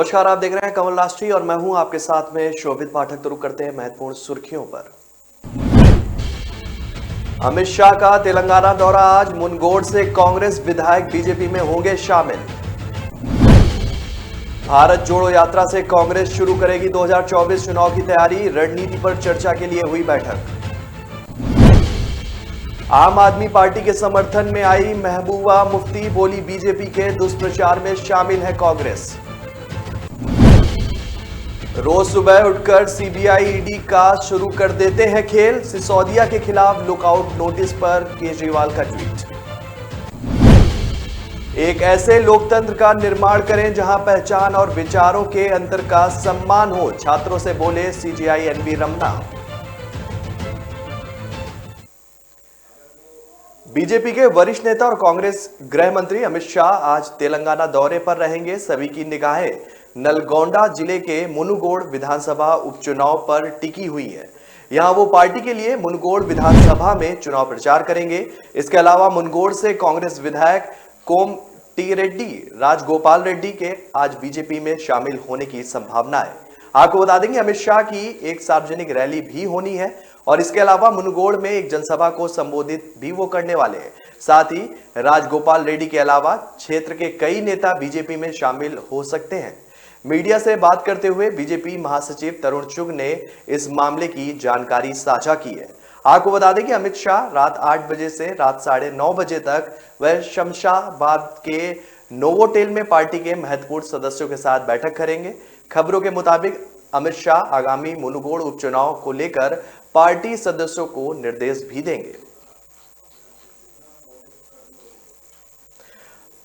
नमस्कार, आप देख रहे हैं कमल राष्ट्रीय और मैं हूं आपके साथ में शोभित पाठक। तो रुक करते हैं महत्वपूर्ण सुर्खियों पर। अमित शाह का तेलंगाना दौरा आज, मुनगोड़ से कांग्रेस विधायक बीजेपी में होंगे शामिल। भारत जोड़ो यात्रा से कांग्रेस शुरू करेगी 2024 चुनाव की तैयारी, रणनीति पर चर्चा के लिए हुई बैठक। आम आदमी पार्टी के समर्थन में आई महबूबा मुफ्ती, बोली बीजेपी के दुष्प्रचार में शामिल है कांग्रेस। रोज सुबह उठकर सीबीआई ईडी का शुरू कर देते हैं खेल, सिसोदिया के खिलाफ लुकआउट नोटिस पर केजरीवाल का ट्वीट। एक ऐसे लोकतंत्र का निर्माण करें जहां पहचान और विचारों के अंतर का सम्मान हो, छात्रों से बोले सीजेआई एनवी रमना। बीजेपी के वरिष्ठ नेता और कांग्रेस गृह मंत्री अमित शाह आज तेलंगाना दौरे पर रहेंगे। सभी की निगाहें नलगोंडा जिले के मुनुगोड़ विधानसभा उपचुनाव पर टिकी हुई है। यहां वो पार्टी के लिए मुनुगोड़ विधानसभा में चुनाव प्रचार करेंगे। इसके अलावा मुनुगोड़ से कांग्रेस विधायक कोम टी रेड्डी, राजगोपाल रेड्डी के आज बीजेपी में शामिल होने की संभावना है। आपको बता देंगे अमित शाह की एक सार्वजनिक रैली भी होनी है और इसके अलावा मुनुगोड़ में एक जनसभा को संबोधित भी वो करने वाले हैं। साथ ही राजगोपाल रेड्डी के अलावा क्षेत्र के कई नेता बीजेपी में शामिल हो सकते हैं। मीडिया से बात करते हुए बीजेपी महासचिव तरुण चुग ने इस मामले की जानकारी साझा की है। आपको बता दें कि अमित शाह रात 8 बजे से रात 9:30 बजे तक वह शमशाबाद के नोवोटेल में पार्टी के महत्वपूर्ण सदस्यों के साथ बैठक करेंगे। खबरों के मुताबिक अमित शाह आगामी मुनुगोड़ उपचुनाव को लेकर पार्टी सदस्यों को निर्देश भी देंगे।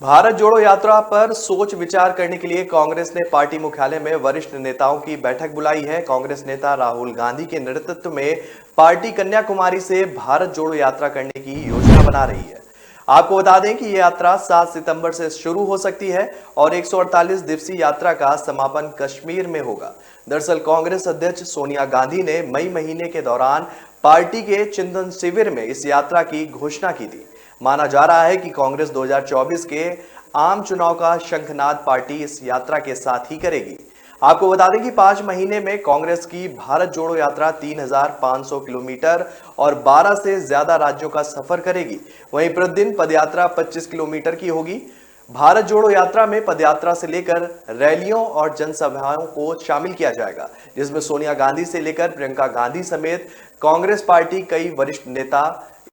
भारत जोड़ो यात्रा पर सोच विचार करने के लिए कांग्रेस ने पार्टी मुख्यालय में वरिष्ठ नेताओं की बैठक बुलाई है। कांग्रेस नेता राहुल गांधी के नेतृत्व में पार्टी कन्याकुमारी से भारत जोड़ो यात्रा करने की योजना बना रही है। आपको बता दें कि यह यात्रा 7 सितंबर से शुरू हो सकती है और 148 दिवसीय यात्रा का समापन कश्मीर में होगा। दरअसल कांग्रेस अध्यक्ष सोनिया गांधी ने मई महीने के दौरान पार्टी के चिंतन शिविर में इस यात्रा की घोषणा की थी। माना जा रहा है कि कांग्रेस 2024 के आम चुनाव का शंखनाद पार्टी इस यात्रा के साथ ही करेगी। आपको बता दें कि 5 महीने में कांग्रेस की भारत जोड़ो यात्रा 3500 किलोमीटर और 12 से ज्यादा राज्यों का सफर करेगी। वहीं प्रतिदिन पदयात्रा 25 किलोमीटर की होगी। भारत जोड़ो यात्रा में पदयात्रा से लेकर रैलियों और जनसभाओं को शामिल किया जाएगा, जिसमें सोनिया गांधी से लेकर प्रियंका गांधी समेत कांग्रेस पार्टी कई वरिष्ठ नेता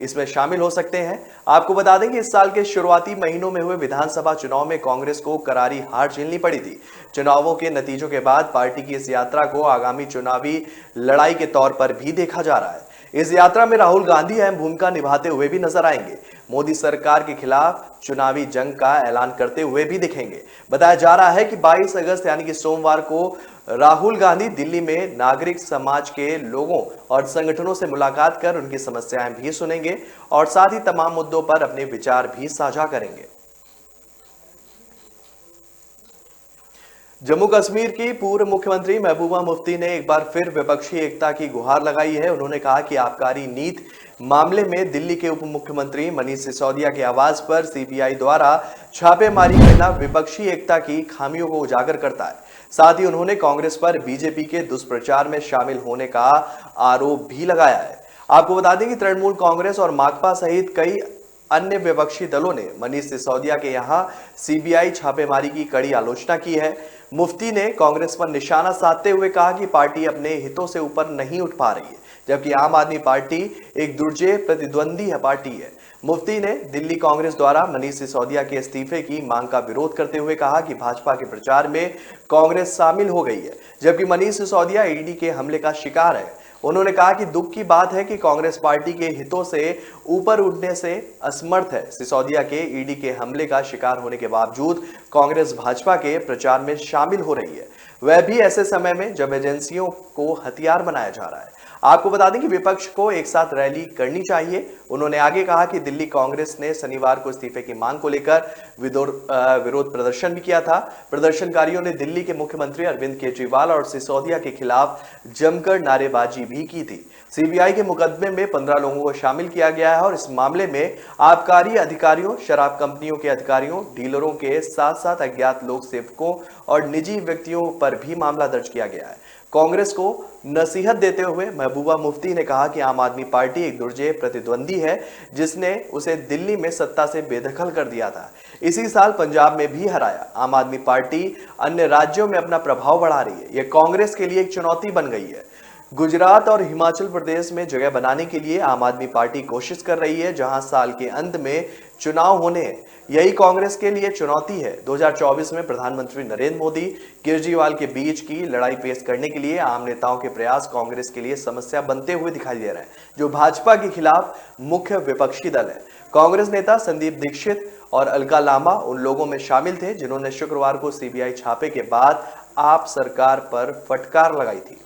इसमें शामिल हो सकते हैं। आपको बता दें कि इस साल के शुरुआती महीनों में हुए विधानसभा चुनाव में कांग्रेस को करारी हार झेलनी पड़ी थी। चुनावों के नतीजों के बाद पार्टी की इस यात्रा को आगामी चुनावी लड़ाई के तौर पर भी देखा जा रहा है। इस यात्रा में राहुल गांधी अहम भूमिका निभाते हुए भी नजर आएंगे। मोदी सरकार के खिलाफ चुनावी जंग का ऐलान करते हुए भी दिखेंगे। बताया जा रहा है कि 22 अगस्त यानी कि सोमवार को राहुल गांधी दिल्ली में नागरिक समाज के लोगों और संगठनों से मुलाकात कर उनकी समस्याएं भी सुनेंगे और साथ ही तमाम मुद्दों पर अपने विचार भी साझा करेंगे। जम्मू कश्मीर की पूर्व मुख्यमंत्री महबूबा मुफ्ती ने एक बार फिर विपक्षी एकता की गुहार लगाई है। उन्होंने कहा कि आबकारी नीति मामले में दिल्ली के उप मुख्यमंत्री मनीष सिसोदिया की आवाज पर सीबीआई द्वारा छापेमारी करना विपक्षी एकता की खामियों को उजागर करता है। साथ ही उन्होंने कांग्रेस पर बीजेपी के दुष्प्रचार में शामिल होने का आरोप भी लगाया है। आपको बता दें कि तृणमूल कांग्रेस और माकपा सहित कई अन्य विपक्षी दलों ने मनीष सिसोदिया के यहां सीबीआई छापेमारी की कड़ी आलोचना की है। मुफ्ती ने कांग्रेस पर निशाना साधते हुए कहा कि पार्टी अपने हितों से ऊपर नहीं उठ पा रही है, जबकि आम आदमी पार्टी एक दुर्जेय प्रतिद्वंदी पार्टी है। मुफ्ती ने दिल्ली कांग्रेस द्वारा मनीष सिसोदिया के इस्तीफे की मांग का विरोध करते हुए कहा कि भाजपा के प्रचार में कांग्रेस शामिल हो गई है, जबकि मनीष सिसोदिया ईडी के हमले का शिकार है। उन्होंने कहा कि दुख की बात है कि कांग्रेस पार्टी के हितों से ऊपर उठने से असमर्थ है। सिसोदिया के ईडी के हमले का शिकार होने के बावजूद कांग्रेस भाजपा के प्रचार में शामिल हो रही है, वह भी ऐसे समय में जब एजेंसियों को हथियार बनाया जा रहा है। आपको बता दें कि विपक्ष को एक साथ रैली करनी चाहिए। उन्होंने आगे कहा कि दिल्ली कांग्रेस ने शनिवार को इस्तीफे की मांग को लेकर विरोध प्रदर्शन भी किया था। प्रदर्शनकारियों ने दिल्ली के मुख्यमंत्री अरविंद केजरीवाल और सिसोदिया के खिलाफ जमकर नारेबाजी भी की थी। सीबीआई के मुकदमे में 15 लोगों को शामिल किया गया है और इस मामले में आबकारी अधिकारियों, शराब कंपनियों के अधिकारियों, डीलरों के साथ साथ अज्ञात लोक सेवकों और निजी व्यक्तियों पर भी मामला दर्ज किया गया है। कांग्रेस को नसीहत देते हुए महबूबा मुफ्ती ने कहा कि आम आदमी पार्टी एक दुर्जेय प्रतिद्वंदी है जिसने उसे दिल्ली में सत्ता से बेदखल कर दिया था। इसी साल पंजाब में भी हराया। आम आदमी पार्टी अन्य राज्यों में अपना प्रभाव बढ़ा रही है। यह कांग्रेस के लिए एक चुनौती बन गई है। गुजरात और हिमाचल प्रदेश में जगह बनाने के लिए आम आदमी पार्टी कोशिश कर रही है, जहां साल के अंत में चुनाव होने हैं। यही कांग्रेस के लिए चुनौती है। 2024 में प्रधानमंत्री नरेंद्र मोदी केजरीवाल के बीच की लड़ाई पेश करने के लिए आम नेताओं के प्रयास कांग्रेस के लिए समस्या बनते हुए दिखाई दे रहे हैं, जो भाजपा के खिलाफ मुख्य विपक्षी दल है। कांग्रेस नेता संदीप दीक्षित और अलका लांबा उन लोगों में शामिल थे जिन्होंने शुक्रवार को सीबीआई छापे के बाद आप सरकार पर फटकार लगाई थी।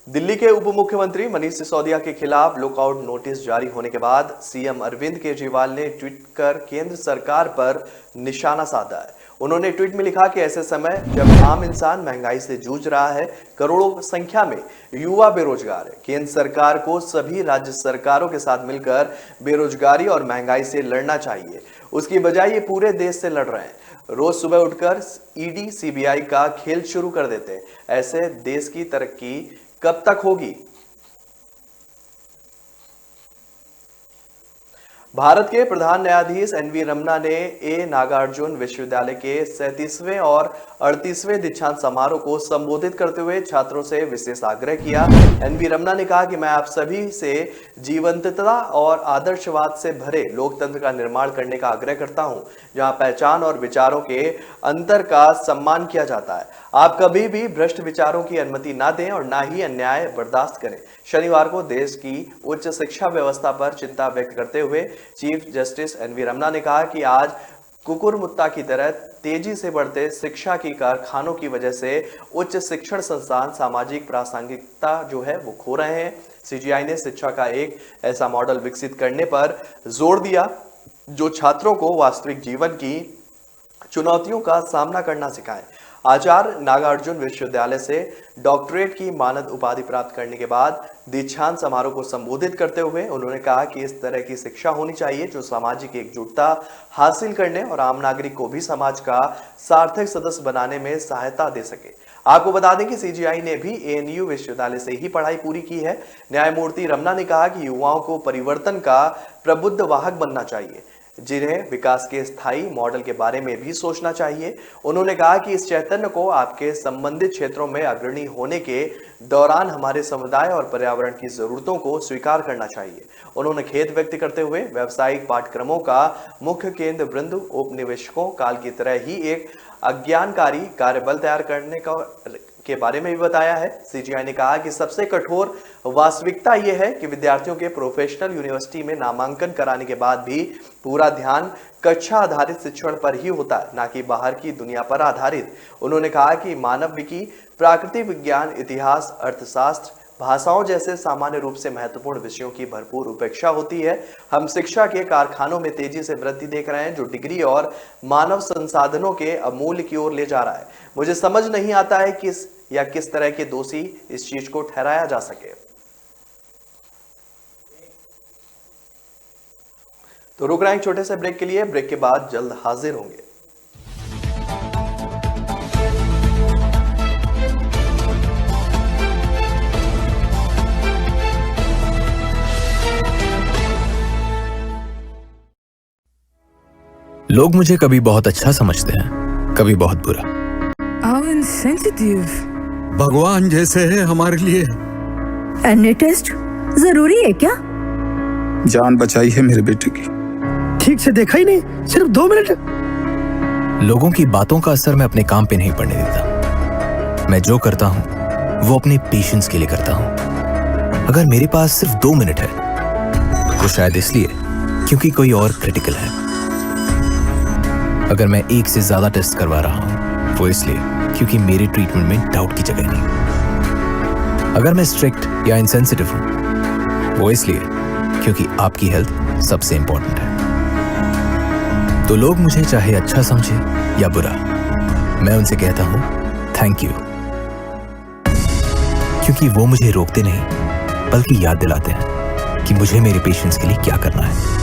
दिल्ली के उप मुख्यमंत्री मनीष सिसोदिया के खिलाफ लुकआउट नोटिस जारी होने के बाद सीएम अरविंद केजरीवाल ने ट्वीट कर केंद्र सरकार पर निशाना साधा है। उन्होंने ट्वीट में लिखा कि ऐसे समय जब आम इंसान महंगाई से जूझ रहा है, करोड़ों संख्या में युवा बेरोजगार है, केंद्र सरकार को सभी राज्य सरकारों के साथ मिलकर बेरोजगारी और महंगाई से लड़ना चाहिए। उसकी बजाय ये पूरे देश से लड़ रहे हैं। रोज सुबह उठकर ईडी सीबीआई का खेल शुरू कर देते हैं। ऐसे देश की तरक्की कब तक होगी? भारत के प्रधान न्यायाधीश एनवी रमन्ना ने ए नागार्जुन विश्वविद्यालय के 37वें और 38वें दीक्षांत समारोह को संबोधित करते हुए छात्रों से विशेष आग्रह किया। एनवी रमन्ना ने कहा कि मैं आप सभी से जीवंतता और आदर्शवाद से भरे लोकतंत्र का निर्माण करने का आग्रह करता हूं, जहां पहचान और विचारों के अंतर का सम्मान किया जाता है। आप कभी भी भ्रष्ट विचारों की अनुमति ना दें और ना ही अन्याय बर्दाश्त करें। शनिवार को देश की उच्च शिक्षा व्यवस्था पर चिंता व्यक्त करते हुए चीफ जस्टिस एनवी रमन्ना ने कहा कि आज कुकुरमुत्ता की तरह तेजी से बढ़ते शिक्षा की कारखानों की वजह से उच्च शिक्षण संस्थान सामाजिक प्रासंगिकता जो है वो खो रहे हैं। सीजीआई ने शिक्षा का एक ऐसा मॉडल विकसित करने पर जोर दिया जो छात्रों को वास्तविक जीवन की चुनौतियों का सामना करना सिखाए। आचार्य नागार्जुन विश्वविद्यालय से डॉक्टरेट की मानद उपाधि प्राप्त करने के बाद दीक्षांत समारोह को संबोधित करते हुए उन्होंने कहा कि इस तरह की शिक्षा होनी चाहिए जो सामाजिक एकजुटता हासिल करने और आम नागरिक को भी समाज का सार्थक सदस्य बनाने में सहायता दे सके। आपको बता दें कि सीजीआई ने भी एएनयू विश्वविद्यालय से ही पढ़ाई पूरी की है। न्यायमूर्ति रमन्ना ने कहा कि युवाओं को परिवर्तन का प्रबुद्ध वाहक बनना चाहिए, जिन्हें विकास के स्थायी मॉडल के बारे में भी सोचना चाहिए। उन्होंने कहा कि इस चैतन्य को आपके संबंधित क्षेत्रों में अग्रणी होने के दौरान हमारे समुदाय और पर्यावरण की जरूरतों को स्वीकार करना चाहिए। उन्होंने खेद व्यक्त करते हुए व्यावसायिक पाठ्यक्रमों का मुख्य केंद्र बिंदु औपनिवेशिकों काल की तरह ही एक अज्ञानकारी कार्यबल तैयार करने के बारे में भी बताया है। सीजीआई ने कहा कि सबसे कठोर वास्तविकता यह है कि विद्यार्थियों के प्रोफेशनल यूनिवर्सिटी में नामांकन कराने के बाद भी पूरा ध्यान कक्षा आधारित शिक्षण पर ही होता है, ना कि बाहर की दुनिया पर आधारित। उन्होंने कहा कि मानव विकी, प्राकृतिक विज्ञान, इतिहास, अर्थशास्त्र, भाषाओं जैसे सामान्य रूप से महत्वपूर्ण विषयों की भरपूर उपेक्षा होती है। हम शिक्षा के कारखानों में तेजी से वृद्धि देख रहे हैं जो डिग्री और मानव संसाधनों के अमूल्य की ओर ले जा रहा है। मुझे समझ नहीं आता है किस तरह के दोषी इस चीज को ठहराया जा सके। तो रुक रहे हैं एक छोटे से ब्रेक के लिए। ब्रेक के बाद जल्द हाजिर होंगे। लोग मुझे कभी बहुत अच्छा समझते हैं, कभी बहुत बुरा। How insensitive. भगवान जैसे है हमारे लिए। एनुअल टेस्ट जरूरी है क्या? जान बचाई है मेरे बेटे की। ठीक से देखा ही नहीं, सिर्फ 2 मिनट। लोगों की बातों का असर मैं अपने काम पे नहीं पड़ने देता। मैं जो करता हूं वो अपने पेशेंस के लिए करता हूं। अगर मेरे पास सिर्फ 2 मिनट है तो शायद इसलिए क्योंकि कोई और क्रिटिकल है। अगर मैं 1 से ज्यादा टेस्ट करवा रहा हूं वो इसलिए क्योंकि मेरे ट्रीटमेंट में डाउट की जगह नहीं। अगर मैं स्ट्रिक्ट या इनसेंसिटिव हूं, वो इसलिए क्योंकि आपकी हेल्थ सबसे इंपॉर्टेंट है। तो लोग मुझे चाहे अच्छा समझे या बुरा, मैं उनसे कहता हूं थैंक यू, क्योंकि वो मुझे रोकते नहीं बल्कि याद दिलाते हैं कि मुझे मेरे पेशेंट्स के लिए क्या करना है।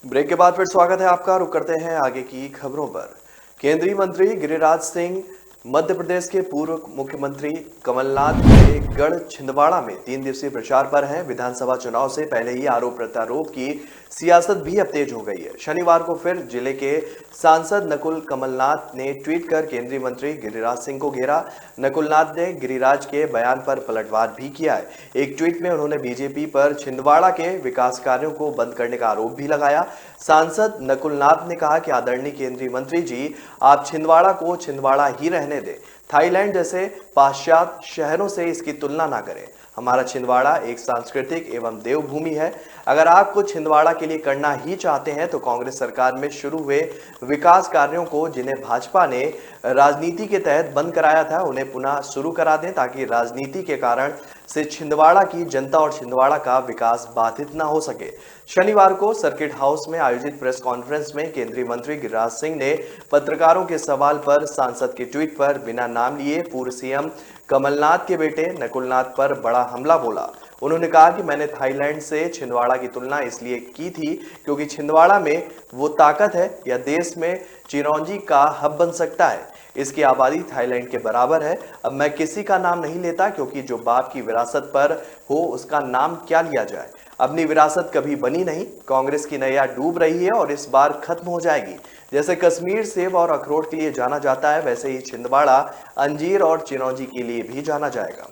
ब्रेक के बाद फिर स्वागत है आपका। रुक करते हैं आगे की खबरों पर। केंद्रीय मंत्री गिरिराज सिंह मध्य प्रदेश के पूर्व मुख्यमंत्री कमलनाथ के गढ़ छिंदवाड़ा में 3 दिवसीय प्रचार पर हैं। विधानसभा चुनाव से पहले ही आरोप प्रत्यारोप की सियासत भी अब तेज हो गई है। शनिवार को फिर जिले के सांसद नकुल कमलनाथ ने ट्वीट कर केंद्रीय मंत्री गिरिराज सिंह को घेरा। नकुलनाथ ने गिरिराज के बयान पर पलटवार भी किया है। एक ट्वीट में उन्होंने बीजेपी पर छिंदवाड़ा के विकास कार्यों को बंद करने का आरोप भी लगाया। सांसद नकुलनाथ ने कहा कि आदरणीय केंद्रीय मंत्री जी, आप छिंदवाड़ा को छिंदवाड़ा ही रहने दें। थाईलैंड जैसे पाश्चात्य शहरों से इसकी तुलना ना करें। हमारा छिंदवाड़ा एक सांस्कृतिक एवं देवभूमि है। अगर आप कुछ छिंदवाड़ा के लिए करना ही चाहते हैं तो कांग्रेस सरकार में शुरू हुए विकास कार्यों को, जिन्हें भाजपा ने राजनीति के तहत बंद कराया था, उन्हें पुनः शुरू करा दें, ताकि राजनीति के कारण से छिंदवाड़ा की जनता और छिंदवाड़ा का विकास बाधित न हो सके। शनिवार को सर्किट हाउस में आयोजित प्रेस कॉन्फ्रेंस में केंद्रीय मंत्री गिरिराज सिंह ने पत्रकारों के सवाल पर सांसद के ट्वीट पर बिना नाम लिए पूर्व सीएम कमलनाथ के बेटे नकुलनाथ पर बड़ा हमला बोला। उन्होंने कहा कि मैंने थाईलैंड से छिंदवाड़ा की तुलना इसलिए की थी क्योंकि छिंदवाड़ा में वो ताकत है या देश में चिरौंजी का हब बन सकता है। इसकी आबादी थाईलैंड के बराबर है। अब मैं किसी का नाम नहीं लेता, क्योंकि जो बाप की विरासत पर हो उसका नाम क्या लिया जाए। अपनी विरासत कभी बनी नहीं। कांग्रेस की नैया डूब रही है और इस बार खत्म हो जाएगी। जैसे कश्मीर सेब और अखरोट के लिए जाना जाता है, वैसे ही छिंदवाड़ा अंजीर और चिरौंजी के लिए भी जाना जाएगा।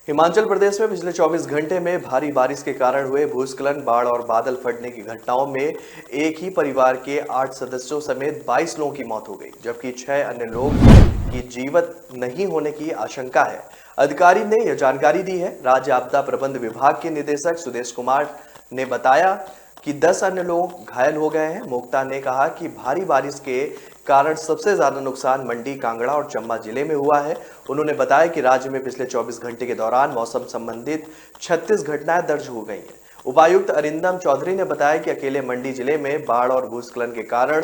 हिमाचल प्रदेश में पिछले 24 घंटे में भारी बारिश के कारण हुए भूस्खलन, बाढ़ और बादल फटने की घटनाओं में एक ही परिवार के 8 सदस्यों समेत 22 लोगों की मौत हो गई, जबकि 6 अन्य लोग की जीवित नहीं होने की आशंका है। अधिकारी ने यह जानकारी दी है। राज्य आपदा प्रबंध विभाग के निदेशक सुदेश कुमार ने बताया कि 10 अन्य लोग घायल हो गए हैं। मोक्ता ने कहा कि भारी बारिश के कारण सबसे ज्यादा नुकसान मंडी, कांगड़ा और चंबा जिले में हुआ है। उन्होंने बताया कि राज्य में पिछले 24 घंटे के दौरान मौसम संबंधित 36 घटनाएं दर्ज हो गई हैं। उपायुक्त अरिंदम चौधरी ने बताया कि अकेले मंडी जिले में बाढ़ और भूस्खलन के कारण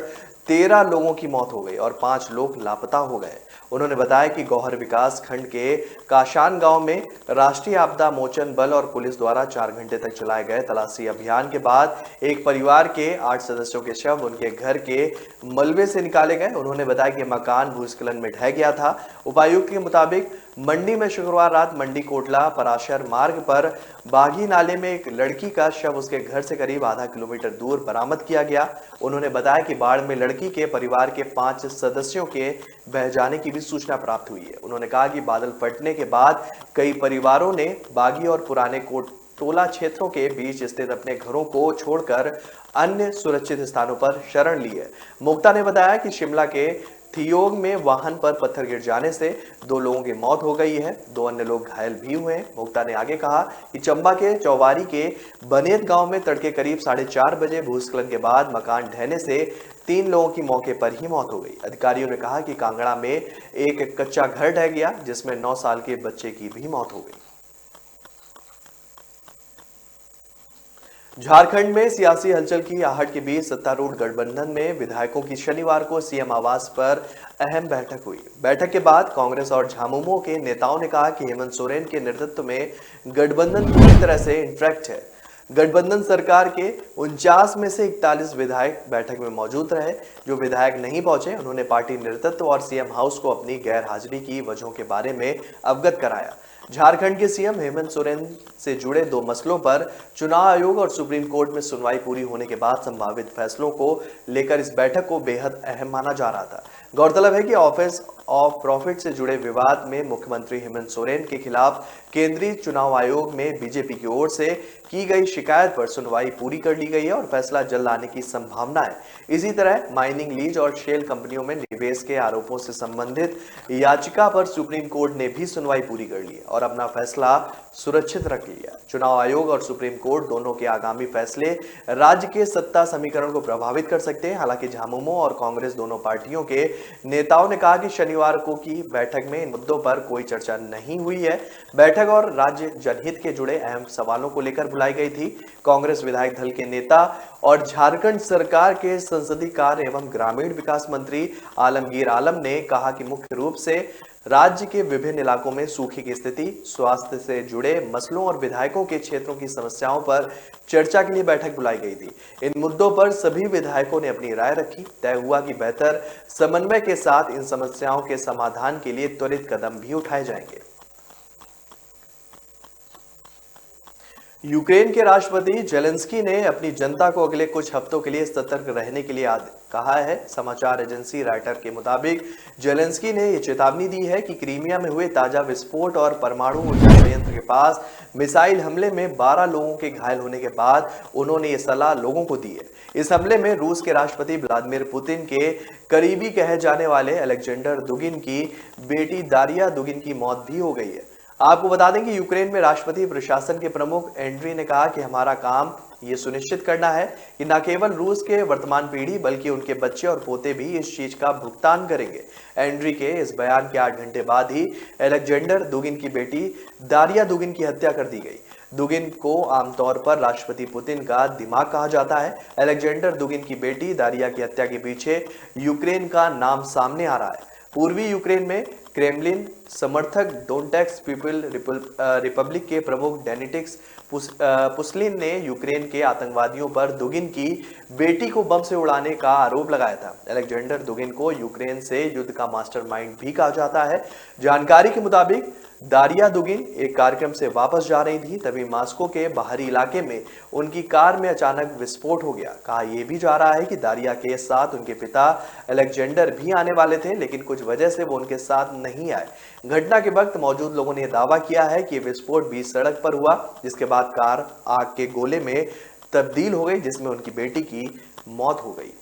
13 लोगों की मौत हो गई और 5 लोग लापता हो गए। उन्होंने बताया कि गौहर विकास खंड के काशान गांव में राष्ट्रीय आपदा मोचन बल और पुलिस द्वारा 4 घंटे तक चलाए गए तलाशी अभियान के बाद एक परिवार के 8 सदस्यों के शव उनके घर के मलबे से निकाले गए। उन्होंने बताया कि मकान भूस्खलन में ढह गया था। उपायुक्त के मुताबिक मंडी में शुक्रवार रात मंडी कोटला पराशर मार्ग पर बागी नाले में एक लड़की का शव उसके घर से करीब आधा किलोमीटर दूर बरामद किया गया। उन्होंने बताया कि बाढ़ में लड़की के परिवार के 5 सदस्यों के बह जाने की भी सूचना प्राप्त हुई है। उन्होंने कहा कि बादल फटने के बाद कई परिवारों ने बागी और पुराने कोटोला क्षेत्रों के बीच स्थित अपने घरों को छोड़कर अन्य सुरक्षित स्थानों पर शरण ली है। मोक्ता ने बताया कि शिमला के थियोग में वाहन पर पत्थर गिर जाने से 2 लोगों की मौत हो गई है, 2 अन्य लोग घायल भी हुए हैं। मोक्ता ने आगे कहा कि चंबा के चौवारी के बनेत गांव में तड़के करीब 4:30 बजे भूस्खलन के बाद मकान ढहने से 3 लोगों की मौके पर ही मौत हो गई। अधिकारियों ने कहा कि कांगड़ा में एक कच्चा घर ढह गया, जिसमें 9 साल के बच्चे की भी मौत हो गई। झारखंड में सियासी हलचल की आहट के बीच सत्तारूढ़ गठबंधन में विधायकों की शनिवार को सीएम आवास पर अहम बैठक हुई। बैठक के बाद कांग्रेस और झामुमो के नेताओं ने कहा कि हेमंत सोरेन के नेतृत्व में गठबंधन पूरी तरह से इंटैक्ट है। गठबंधन सरकार के 49 में से 41 विधायक बैठक में मौजूद रहे। जो विधायक नहीं पहुंचे, उन्होंने पार्टी नेतृत्व और सीएम हाउस को अपनी गैर हाजिरी की वजहों के बारे में अवगत कराया। झारखंड के सीएम हेमंत सोरेन से जुड़े 2 मसलों पर चुनाव आयोग और सुप्रीम कोर्ट में सुनवाई पूरी होने के बाद संभावित फैसलों को लेकर इस बैठक को बेहद अहम माना जा रहा था। गौरतलब है कि ऑफिस ऑफ प्रॉफिट से जुड़े विवाद में मुख्यमंत्री हेमंत सोरेन के खिलाफ केंद्रीय चुनाव आयोग में बीजेपी की ओर से की गई शिकायत पर सुनवाई पूरी कर ली गई है और फैसला जल्द आने की संभावना है। इसी तरह माइनिंग लीज और शेल कंपनियों में निवेश के आरोपों से संबंधित याचिका पर सुप्रीम कोर्ट ने भी सुनवाई पूरी कर ली है और अपना फैसला सुरक्षित रख लिया। चुनाव आयोग और सुप्रीम कोर्ट दोनों के आगामी फैसले राज्य के सत्ता समीकरण को प्रभावित कर सकते हैं। हालांकि झामुमो और कांग्रेस दोनों पार्टियों के नेताओं ने कहा कि शनिवार को की बैठक में इन मुद्दों पर कोई चर्चा नहीं हुई है। बैठक और राज्य जनहित के जुड़े अहम सवालों को लेकर बुलाई गई थी। कांग्रेस विधायक दल के नेता और झारखंड सरकार के संसदीय कार्य एवं ग्रामीण विकास मंत्री आलमगीर आलम ने कहा कि मुख्य रूप से राज्य के विभिन्न इलाकों में सूखे की स्थिति, स्वास्थ्य से जुड़े मसलों और विधायकों के क्षेत्रों की समस्याओं पर चर्चा के लिए बैठक बुलाई गई थी। इन मुद्दों पर सभी विधायकों ने अपनी राय रखी। तय हुआ कि बेहतर समन्वय के साथ इन समस्याओं के समाधान के लिए त्वरित कदम भी उठाए जाएंगे। यूक्रेन के राष्ट्रपति जेलेंस्की ने अपनी जनता को अगले कुछ हफ्तों के लिए सतर्क रहने के लिए कहा है। समाचार एजेंसी राइटर के मुताबिक जेलेंस्की ने यह चेतावनी दी है कि क्रीमिया में हुए ताजा विस्फोट और परमाणु ऊर्जा संयंत्र के पास मिसाइल हमले में 12 लोगों के घायल होने के बाद उन्होंने ये सलाह लोगों को दी है। इस हमले में रूस के राष्ट्रपति व्लादिमीर पुतिन के करीबी कहे जाने वाले अलेक्जेंडर दुगिन की बेटी दारिया दुगिन की मौत भी हो गई है। आपको बता दें कि यूक्रेन में राष्ट्रपति प्रशासन के प्रमुख एंड्री ने कहा कि हमारा काम ये सुनिश्चित करना है कि न केवल रूस के वर्तमान पीढ़ी बल्कि उनके बच्चे और पोते भी इस चीज का भुगतान करेंगे। एंड्री के इस बयान के 8 घंटे बाद ही अलेक्जेंडर दुगिन की बेटी दारिया दुगिन की हत्या कर दी गई। दुगिन को आमतौर पर राष्ट्रपति पुतिन का दिमाग कहा जाता है। अलेक्जेंडर दुगिन की बेटी दारिया की हत्या के पीछे यूक्रेन का नाम सामने आ रहा है। पूर्वी यूक्रेन में क्रेमलिन समर्थक डोनेट्स्क पीपल रिपब्लिक के प्रमुख डेनिटिक्स पुस्लिन ने यूक्रेन के आतंकवादियों पर दुगिन की बेटी को बम से उड़ाने का आरोप लगाया था। अलेक्जेंडर दुगिन को यूक्रेन से युद्ध का मास्टरमाइंड भी कहा जाता है। जानकारी के मुताबिक दारिया दुगिन एक कार्यक्रम से वापस जा रही थी, तभी मॉस्को के बाहरी इलाके में उनकी कार में अचानक विस्फोट हो गया। कहा यह भी जा रहा है कि दारिया के साथ उनके पिता अलेक्जेंडर भी आने वाले थे, लेकिन कुछ वजह से वो उनके साथ नहीं आए। घटना के वक्त मौजूद लोगों ने दावा किया है कि विस्फोट बीच सड़क पर हुआ, जिसके बाद कार आग के गोले में तब्दील हो गई, जिसमें उनकी बेटी की मौत हो गई।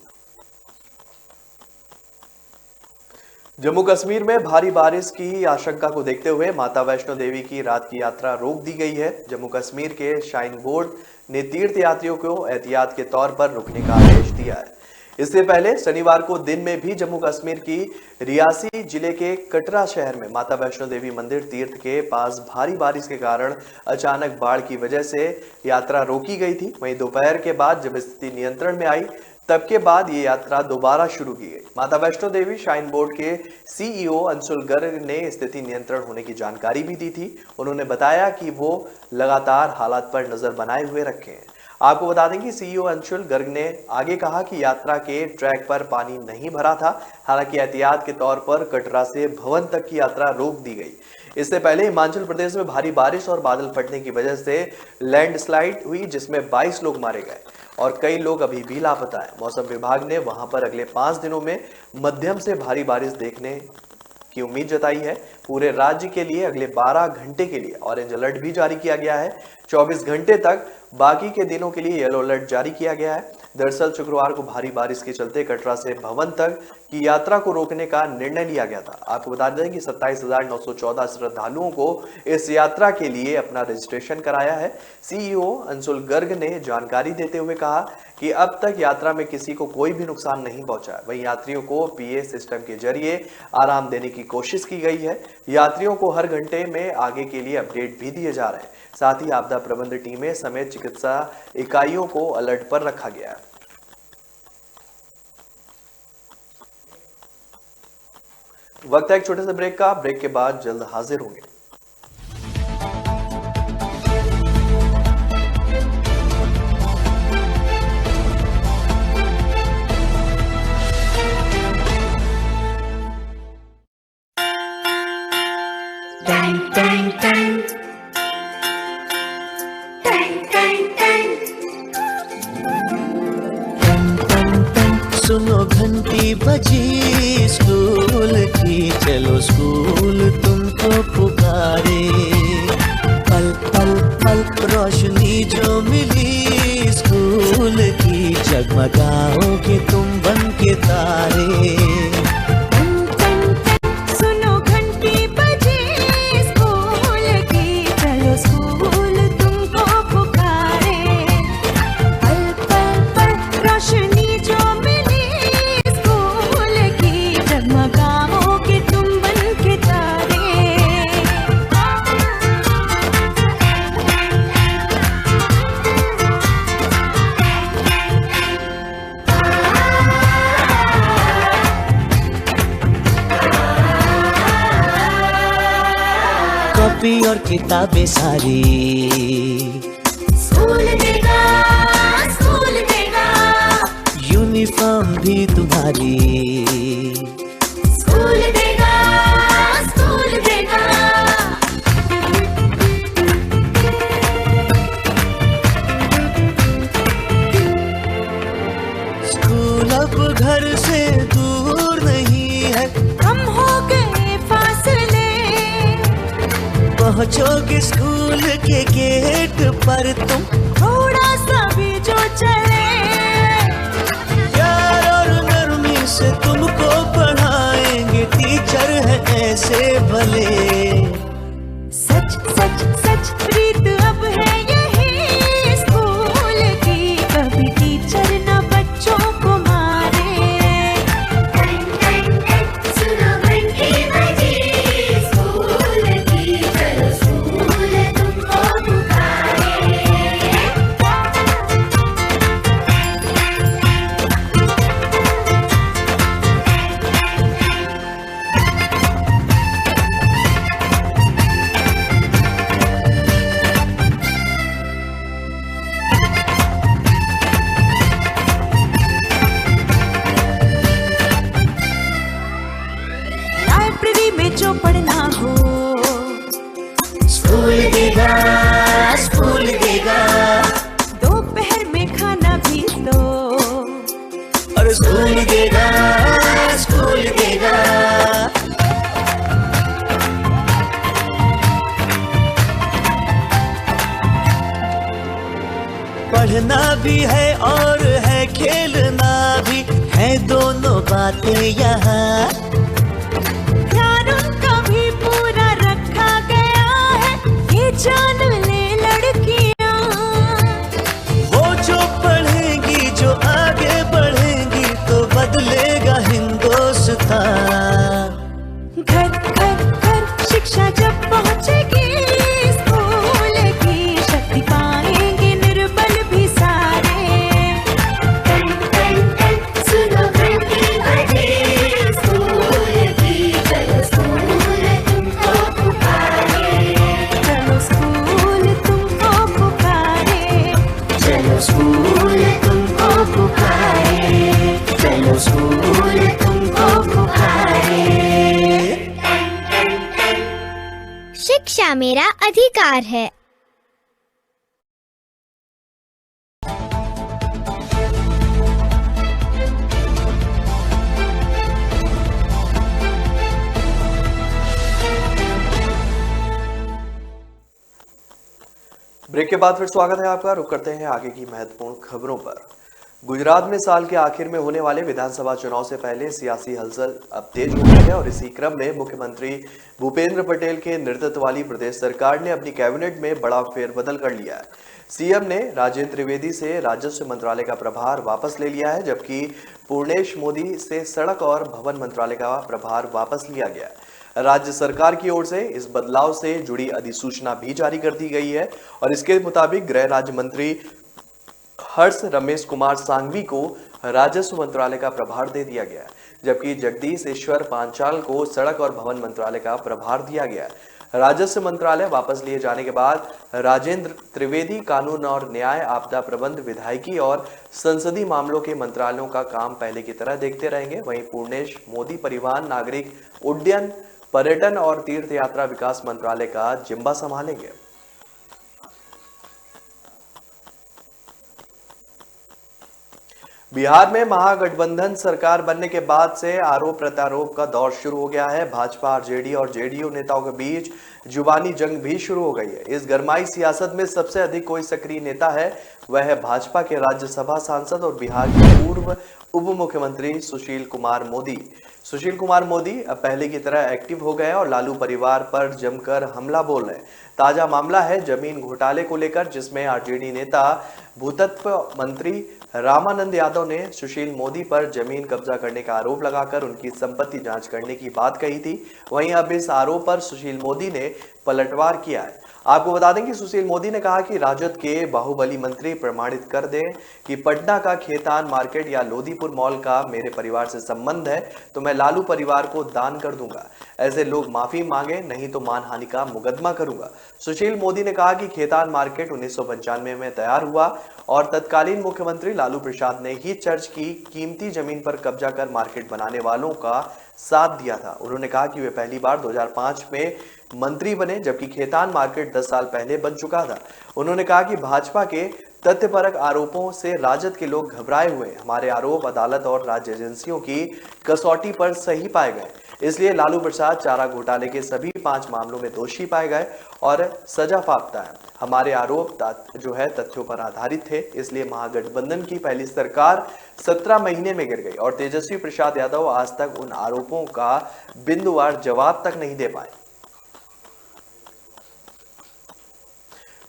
जम्मू कश्मीर में भारी बारिश की आशंका को देखते हुए माता वैष्णो देवी की रात की यात्रा रोक दी गई है। जम्मू कश्मीर के श्राइन बोर्ड ने तीर्थ यात्रियों को एहतियात के तौर पर रुकने का आदेश दिया है। इससे पहले शनिवार को दिन में भी जम्मू कश्मीर की रियासी जिले के कटरा शहर में माता वैष्णो देवी मंदिर तीर्थ के पास भारी बारिश के कारण अचानक बाढ़ की वजह से यात्रा रोकी गई थी। वहीं दोपहर के बाद जब स्थिति नियंत्रण में आई, तब के बाद ये यात्रा दोबारा शुरू की गई। माता वैष्णो देवी श्राइन बोर्ड के सीईओ अंशुल गर्ग ने स्थिति नियंत्रण होने की जानकारी भी दी थी। उन्होंने बताया कि वो लगातार हालात पर नजर बनाए हुए रखे हैं। आपको बता दें कि सीईओ अंशुल गर्ग ने आगे कहा कि यात्रा के ट्रैक पर पानी नहीं भरा था। हालांकि एहतियात के तौर पर कटरा से भवन तक की यात्रा रोक दी गई। इससे पहले हिमाचल प्रदेश में भारी बारिश और बादल फटने की वजह से लैंडस्लाइड हुई, जिसमें 22 लोग मारे गए और कई लोग अभी भी लापता हैं। मौसम विभाग ने वहां पर अगले 5 दिनों में मध्यम से भारी बारिश देखने की उम्मीद जताई है। पूरे राज्य के लिए अगले 12 घंटे के लिए ऑरेंज अलर्ट भी जारी किया गया है। 24 घंटे तक बाकी के दिनों के लिए येलो अलर्ट जारी किया गया है। दरअसल शुक्रवार को भारी बारिश के चलते कटरा से भवन तक की यात्रा को रोकने का निर्णय लिया गया था। आपको बता दें कि 27,914 श्रद्धालुओं को इस यात्रा के लिए अपना रजिस्ट्रेशन कराया है। सीईओ अंशुल गर्ग ने जानकारी देते हुए कहा कि अब तक यात्रा में किसी को कोई भी नुकसान नहीं पहुंचा। वहीं यात्रियों को पीए सिस्टम के जरिए आराम देने की कोशिश की गई है। यात्रियों को हर घंटे में आगे के लिए अपडेट भी दिए जा रहे हैं। साथ ही आपदा प्रबंध टीमें समेत चिकित्सा इकाइयों को अलर्ट पर रखा गया है। वक्त है एक छोटे से ब्रेक का। ब्रेक के बाद जल्द हाजिर होंगे। Dang, dang, dang. सुनो घंटी बजी स्कूल की, चलो स्कूल तुमको पुकारे। पल पल पल रोशनी जो मिली स्कूल की, जगमगाओगे तुम बन के तारे। कॉपी और किताबें सारी स्कूल देगा, स्कूल देगा। यूनिफॉर्म भी तुम्हारी स्कूल देगा, स्कूल देगा। स्कूल अब घर से दूर नहीं है, कम हो गए फासले। पहुंचोगे स्कूल के गेट पर तुम, थोड़ा सा भी जो चले। प्यार और नरमी से तुमको पढ़ाएंगे टीचर है ऐसे भले। सच सच सच प्रीत अब है यही स्कूल की, कभी टीचर न बच्चों को मारे। सुनो घंटी बजी स्कूल की, चलो स्कूल तुमको पुकारे। लाइब्रेरी में जो पढ़ना हो, स्कूल देगा, स्कूल देगा। दोपहर में खाना भी तो और स्कूल देगा, स्कूल देगा। पढ़ना भी है और है खेलना भी है, दोनों बातें यहाँ। ध्यान उनका भी पूरा रखा गया है, ये जान ले लड़कियां। वो जो पढ़ेंगी, जो आगे बढ़ेंगी, तो बदलेगा हिंदुस्तान। घर घर घर शिक्षा जब पहुंचेगी स्कूल की, शक्ति पाएंगे निर्बल भी सारे। सुनो घंटी बजी स्कूल की, चलो स्कूल तुमको पुकारे। चलो स्कूल तुमको पुकारे। चलो स्कूल तुमको पुकारे। चलो स्कूल तुमको पुकारे। शिक्षा मेरा अधिकार है। ब्रेक के बाद फिर स्वागत है आपका। रुक करते हैं आगे की महत्वपूर्ण खबरों पर। गुजरात में साल के आखिर में होने वाले विधानसभा चुनाव से पहले सियासी हलचल अब तेज हो गई है और इसी क्रम में मुख्यमंत्री भूपेंद्र पटेल के नेतृत्व वाली प्रदेश सरकार ने अपनी कैबिनेट में बड़ा फेरबदल कर लिया है। सीएम ने राजेंद्र त्रिवेदी से राजस्व मंत्रालय का प्रभार वापस ले लिया है, जबकि पूर्णेश मोदी से सड़क और भवन मंत्रालय का प्रभार वापस लिया गया है। राज्य सरकार की ओर से इस बदलाव से जुड़ी अधिसूचना भी जारी कर दी गई है और इसके मुताबिक गृह राज्य मंत्री हर्ष रमेश कुमार सांघवी को राजस्व मंत्रालय का प्रभार दे दिया गया है, जबकि जगदीश ईश्वर पांचाल को सड़क और भवन मंत्रालय का प्रभार दिया गया है। राजस्व मंत्रालय वापस लिए जाने के बाद राजेंद्र त्रिवेदी कानून और न्याय, आपदा प्रबंध, विधायिकी और संसदीय मामलों के मंत्रालयों का काम पहले की तरह देखते रहेंगे। वहीं पूर्णेश मोदी परिवहन, नागरिक उड्डयन, पर्यटन और तीर्थ यात्रा विकास मंत्रालय का जिम्मा संभालेंगे। बिहार में महागठबंधन सरकार बनने के बाद से आरोप प्रत्यारोप का दौर शुरू हो गया है। भाजपा आरजेडी और जेडीयू नेताओं के बीच जुबानी जंग भी शुरू हो गई है। इस गरमाई सियासत में सबसे अधिक कोई सक्रिय नेता है वह है भाजपा के राज्यसभा सांसद और बिहार के पूर्व उप मुख्यमंत्री सुशील कुमार मोदी। सुशील कुमार मोदी अब पहले की तरह एक्टिव हो गए और लालू परिवार पर जमकर हमला बोल रहे हैं। ताजा मामला है जमीन घोटाले को लेकर, जिसमें आरजेडी नेता भूतत्व मंत्री रामानंद यादव ने सुशील मोदी पर जमीन कब्जा करने का आरोप लगाकर उनकी संपत्ति जांच करने की बात कही थी। वहीं अब इस आरोप पर सुशील मोदी ने पलटवार किया है। आपको बता दें कि सुशील मोदी ने कहा कि राजद के बाहुबली मंत्री प्रमाणित कर दें कि पटना का खेतान मार्केट या लोदीपुर मॉल का मेरे परिवार से संबंध है तो मैं लालू परिवार को दान कर दूंगा। ऐसे लोग माफी मांगे नहीं तो मानहानि का मुकदमा करूंगा। सुशील मोदी ने कहा कि खेतान मार्केट 1995 में तैयार हुआ और तत्कालीन मुख्यमंत्री लालू प्रसाद ने ही चर्च की कीमती जमीन पर कब्जा कर मार्केट बनाने वालों का साथ दिया था। उन्होंने कहा कि वे पहली बार 2005 में मंत्री बने, जबकि खेतान मार्केट 10 साल पहले बन चुका था। उन्होंने कहा कि भाजपा के तथ्यपरक आरोपों से राजद के लोग घबराए हुए हैं। हमारे आरोप अदालत और राज्य एजेंसियों की कसौटी पर सही पाए गए, इसलिए लालू प्रसाद चारा घोटाले के सभी 5 मामलों में दोषी पाए गए और सजा पाता है। हमारे आरोप जो है तथ्यों पर आधारित थे, इसलिए महागठबंधन की पहली सरकार 17 महीने में गिर गई और तेजस्वी प्रसाद यादव आज तक उन आरोपों का बिंदुवार जवाब तक नहीं दे पाए।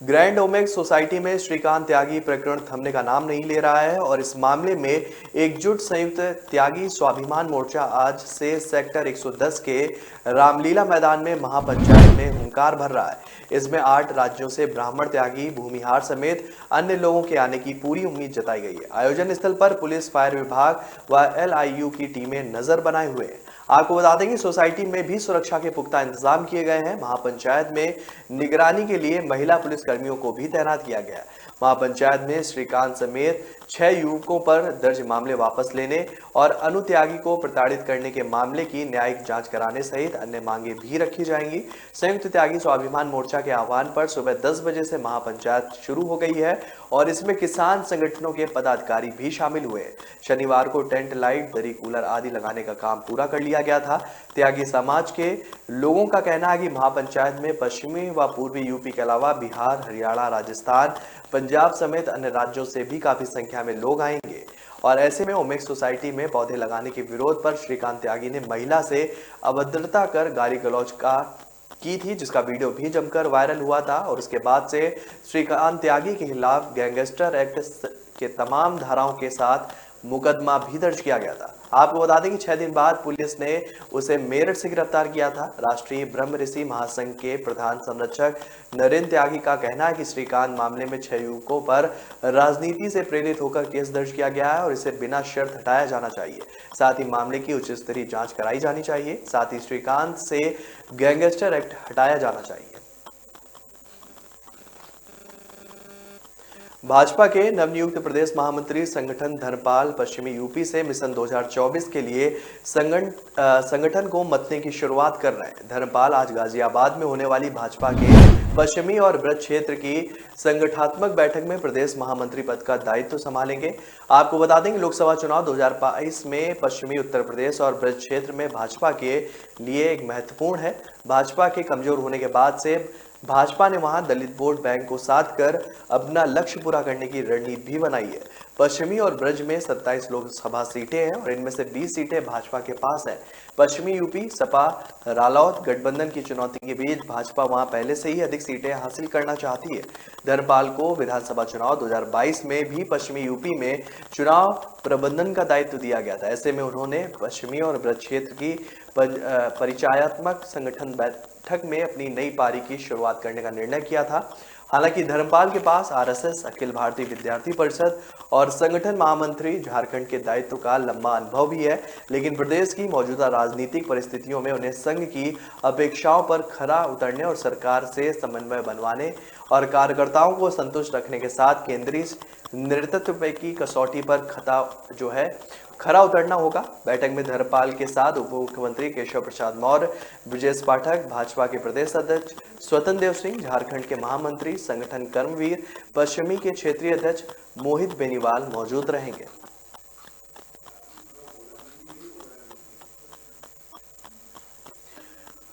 ग्रैंड ओमेक्स सोसाइटी में श्रीकांत त्यागी प्रकरण थमने का नाम नहीं ले रहा है और इस मामले में एकजुट संयुक्त त्यागी स्वाभिमान मोर्चा आज से सेक्टर 110 के रामलीला मैदान में महापंचायत में हुंकार भर रहा है। इसमें 8 राज्यों से ब्राह्मण त्यागी, भूमिहार समेत अन्य लोगों के आने की पूरी उम्मीद जताई गई है। आयोजन स्थल पर पुलिस, फायर विभाग व LIU की टीमें नजर बनाए हुए हैं। आपको बता दें कि सोसाइटी में भी सुरक्षा के पुख्ता इंतजाम किए गए हैं। महापंचायत में निगरानी के लिए महिला पुलिस कर्मियों को भी तैनात किया गया है। महापंचायत में श्रीकांत समेत 6 युवकों पर दर्ज मामले वापस लेने और अनुत्यागी को प्रताड़ित करने के मामले की न्यायिक जांच कराने सहित अन्य मांगे भी रखी जाएंगी। संयुक्त त्यागी स्वाभिमान मोर्चा के आह्वान पर सुबह 10 बजे से महापंचायत शुरू हो गई है और इसमें किसान संगठनों के पदाधिकारी भी शामिल हुए हैं। शनिवार को टेंट, लाइट, दरी, कूलर आदि लगाने का काम पूरा कर लिया गया था। त्यागी समाज के लोगों का कहना है कि महापंचायत में पश्चिमी व पूर्वी यूपी के अलावा बिहार, हरियाणा, राजस्थान, पंजाब समेत अन्य राज्यों से भी काफी संख्या में लोग आएंगे और ऐसे में ओमेक्स सोसाइटी में पौधे लगाने के विरोध पर श्रीकांत त्यागी ने महिला से अभद्रता कर गाली गलौज की थी, जिसका वीडियो भी जमकर वायरल हुआ था और उसके बाद से श्रीकांत त्यागी के खिलाफ गैंगस्टर एक्ट के तमाम धाराओं के साथ मुकदमा भी दर्ज किया गया था। आपको बता दें कि 6 दिन बाद पुलिस ने उसे मेरठ से गिरफ्तार किया था। राष्ट्रीय ब्रह्म ऋषि महासंघ के प्रधान संरक्षक नरेंद्र त्यागी का कहना है कि श्रीकांत मामले में 6 युवकों पर राजनीति से प्रेरित होकर केस दर्ज किया गया है और इसे बिना शर्त हटाया जाना चाहिए। साथ ही मामले की उच्च स्तरीय जांच कराई जानी चाहिए। साथ ही श्रीकांत से गैंगस्टर एक्ट हटाया जाना चाहिए। भाजपा के नवनियुक्त प्रदेश महामंत्री संगठन धर्मपाल पश्चिमी यूपी से मिशन 2024 के लिए संगठन को मतने की शुरुआत कर रहे हैं। धर्मपाल आज गाजियाबाद में होने वाली भाजपा के पश्चिमी और ब्रज क्षेत्र की संगठनात्मक बैठक में प्रदेश महामंत्री पद का दायित्व संभालेंगे। आपको बता दें कि लोकसभा चुनाव 2022 में पश्चिमी उत्तर प्रदेश और ब्रज क्षेत्र में भाजपा के लिए एक महत्वपूर्ण है। भाजपा के कमजोर होने के बाद से भाजपा ने वहां दलित वोट बैंक को साध कर अपना लक्ष्य पूरा करने की रणनीति भी बनाई है। पश्चिमी और ब्रज में 27 लोकसभा सीटें हैं और इनमें से 20 सीटें भाजपा के पास है। पश्चिमी यूपी सपा रालोद गठबंधन की चुनौती के बीच भाजपा वहां पहले से ही अधिक सीटें हासिल करना चाहती है। धर्मपाल को विधानसभा चुनाव 2022 में भी पश्चिमी यूपी में चुनाव प्रबंधन का दायित्व दिया गया था। ऐसे में उन्होंने पश्चिमी और ब्रज क्षेत्र की परिचयात्मक संगठन बैठक में अपनी नई पारी की शुरुआत करने का निर्णय किया था। हालांकि धर्मपाल के पास RSS, अखिल भारतीय विद्यार्थी परिषद और संगठन महामंत्री झारखंड के दायित्व का लंबा अनुभव भी है, लेकिन प्रदेश की मौजूदा राजनीतिक परिस्थितियों में उन्हें संघ की अपेक्षाओं पर खरा उतरने और सरकार से समन्वय बनवाने और कार्यकर्ताओं को संतुष्ट रखने के साथ केंद्रीय नेतृत्व की कसौटी पर खरा उतरना होगा। बैठक में धर्मपाल के साथ उप मुख्यमंत्री केशव प्रसाद मौर्य, ब्रजेश पाठक, भाजपा के प्रदेश अध्यक्ष स्वतंत्र देव सिंह, झारखंड के महामंत्री संगठन कर्मवीर, पश्चिमी के क्षेत्रीय अध्यक्ष मोहित बेनीवाल मौजूद रहेंगे।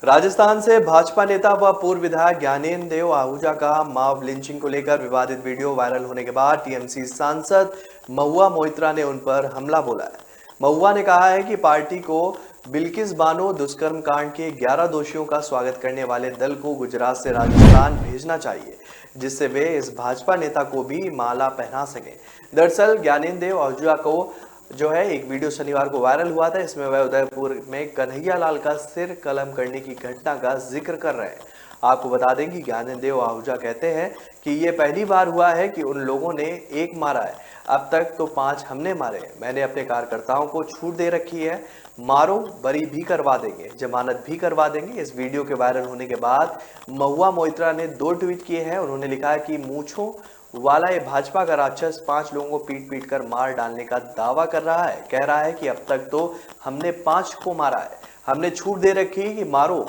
राजस्थान से भाजपा नेता व पूर्व विधायक ज्ञानेंद्र देव आहूजा का मॉब लिंचिंग को लेकर विवादित वीडियो वायरल होने के बाद टीएमसी सांसद महुआ मोइत्रा ने उन पर हमला बोला है। महुआ ने कहा है कि पार्टी को बिल्किस बानो दुष्कर्म कांड के 11 दोषियों का स्वागत करने वाले दल को गुजरात से राजस्थान भेजना चाहिए, जिससे वे इस भाजपा नेता को भी माला पहना सकें। दरअसल ज्ञानेंद्र देव आहूजा को जो है एक वीडियो शनिवार को वायरल हुआ था। इसमें वह उदयपुर में कन्हैया लाल का सिर कलम करने की घटना का जिक्र कर रहे हैं। आपको बता दें कि ज्ञानेंद्र देव आहूजा कहते हैं कि ये पहली बार हुआ है कि उन लोगों ने एक मारा है, अब तक तो 5 हमने मारे हैं। मैंने अपने कार्यकर्ताओं को छूट दे रखी है, मारो बरी भी करवा देंगे, जमानत भी करवा देंगे। इस वीडियो के वायरल होने के बाद महुआ मोइत्रा ने 2 ट्वीट किए हैं। उन्होंने लिखा है कि मूंछों वाला ये भाजपा का राक्षस 5 लोगों को पीट पीट कर मार डालने का दावा कर रहा है। कह रहा है कि अब तक तो हमने 5 को मारा है, हमने छूट दे रखी है कि मारो।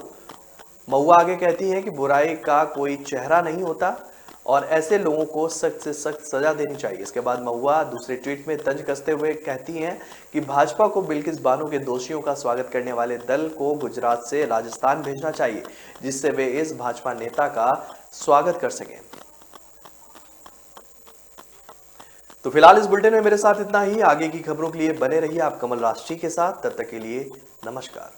महुआ आगे कहती है कि बुराई का कोई चेहरा नहीं होता और ऐसे लोगों को सख्त से सख्त सजा देनी चाहिए। इसके बाद महुआ दूसरे ट्वीट में तंज कसते हुए कहती हैं कि भाजपा को बिल्किस बानो के दोषियों का स्वागत करने वाले दल को गुजरात से राजस्थान भेजना चाहिए, जिससे वे इस भाजपा नेता का स्वागत कर सकें। तो फिलहाल इस बुलेटिन में मेरे साथ इतना ही। आगे की खबरों के लिए बने रहिए आप कमल राष्ट्रीय के साथ। तब तक के लिए नमस्कार।